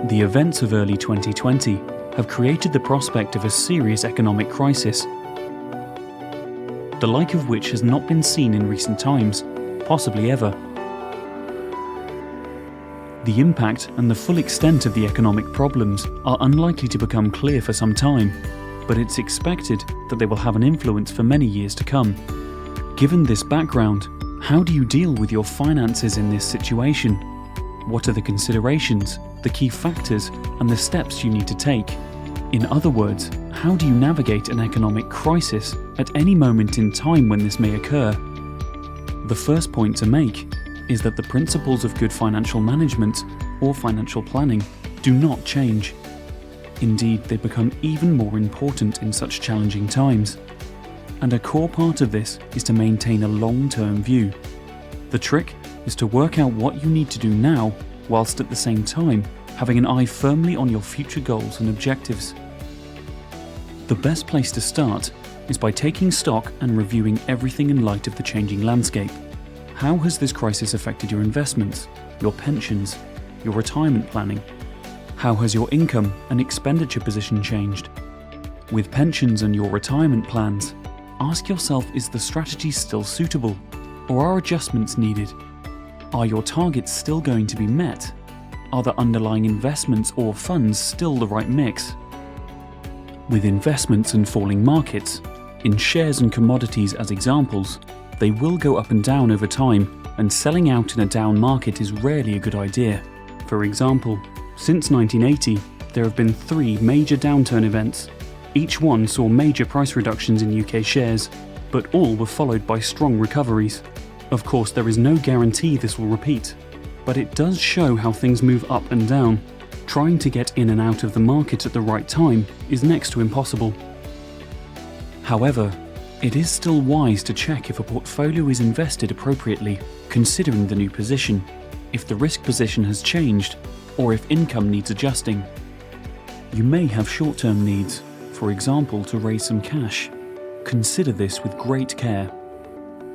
The events of early 2020 have created the prospect of a serious economic crisis, the like of which has not been seen in recent times, possibly ever. The impact and the full extent of the economic problems are unlikely to become clear for some time, but it's expected that they will have an influence for many years to come. Given this background, how do you deal with your finances in this situation? What are the considerations, the key factors, and the steps you need to take? In other words, how do you navigate an economic crisis at any moment in time when this may occur? The first point to make is that the principles of good financial management or financial planning do not change. Indeed, they become even more important in such challenging times. And a core part of this is to maintain a long-term view. The trick is to work out what you need to do now, whilst at the same time having an eye firmly on your future goals and objectives. The best place to start is by taking stock and reviewing everything in light of the changing landscape. How has this crisis affected your investments, your pensions, your retirement planning? How has your income and expenditure position changed? With pensions and your retirement plans, ask yourself, is the strategy still suitable, or are adjustments needed? Are your targets still going to be met? Are the underlying investments or funds still the right mix? With investments and falling markets, in shares and commodities as examples, they will go up and down over time, and selling out in a down market is rarely a good idea. For example, since 1980, there have been 3 major downturn events. Each one saw major price reductions in UK shares, but all were followed by strong recoveries. Of course, there is no guarantee this will repeat, but it does show how things move up and down. Trying to get in and out of the market at the right time is next to impossible. However, it is still wise to check if a portfolio is invested appropriately, considering the new position, if the risk position has changed, or if income needs adjusting. You may have short-term needs, for example to raise some cash. Consider this with great care.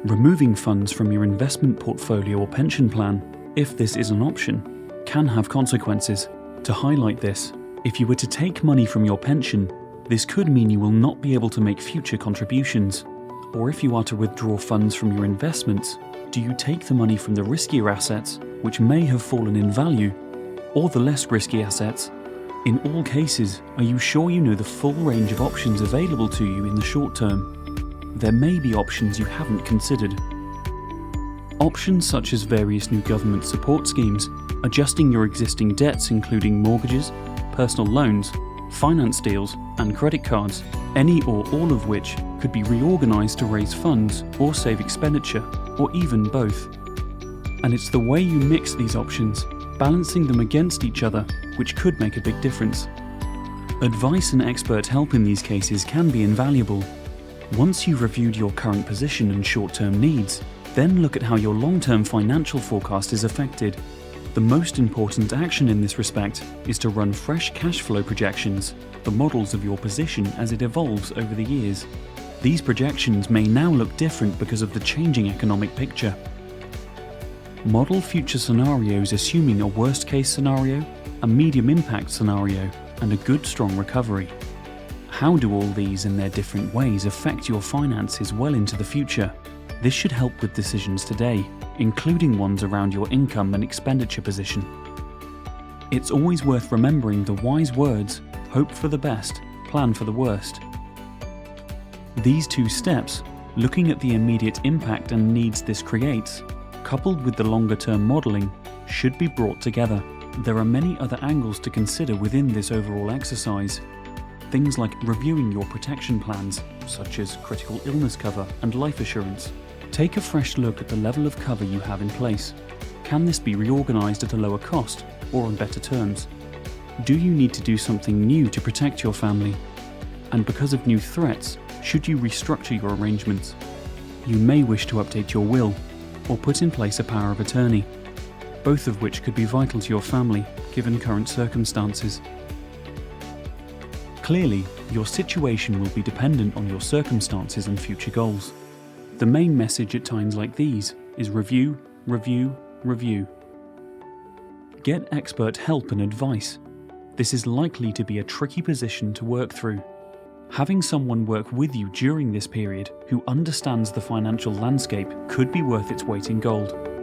Removing funds from your investment portfolio or pension plan, if this is an option, can have consequences. To highlight this, if you were to take money from your pension, this could mean you will not be able to make future contributions. Or if you are to withdraw funds from your investments, do you take the money from the riskier assets, which may have fallen in value, or the less risky assets? In all cases, are you sure you know the full range of options available to you in the short term? There may be options you haven't considered. Options such as various new government support schemes, adjusting your existing debts including mortgages, personal loans, finance deals and credit cards, any or all of which could be reorganised to raise funds or save expenditure, or even both. And it's the way you mix these options, balancing them against each other, which could make a big difference. Advice and expert help in these cases can be invaluable. Once you've reviewed your current position and short-term needs, then look at how your long-term financial forecast is affected. The most important action in this respect is to run fresh cash flow projections, the models of your position as it evolves over the years. These projections may now look different because of the changing economic picture. Model future scenarios assuming a worst-case scenario, a medium impact scenario, and a good strong recovery. How do all these in their different ways affect your finances well into the future? This should help with decisions today, including ones around your income and expenditure position. It's always worth remembering the wise words, hope for the best, plan for the worst. These 2 steps, looking at the immediate impact and needs this creates, coupled with the longer-term modelling, should be brought together. There are many other angles to consider within this overall exercise. Things like reviewing your protection plans, such as critical illness cover and life assurance. Take a fresh look at the level of cover you have in place. Can this be reorganised at a lower cost or on better terms? Do you need to do something new to protect your family? And because of new threats, should you restructure your arrangements? You may wish to update your will or put in place a power of attorney, both of which could be vital to your family given current circumstances. Clearly, your situation will be dependent on your circumstances and future goals. The main message at times like these is review, review, review. Get expert help and advice. this is likely to be a tricky position to work through. Having someone work with you during this period who understands the financial landscape could be worth its weight in gold.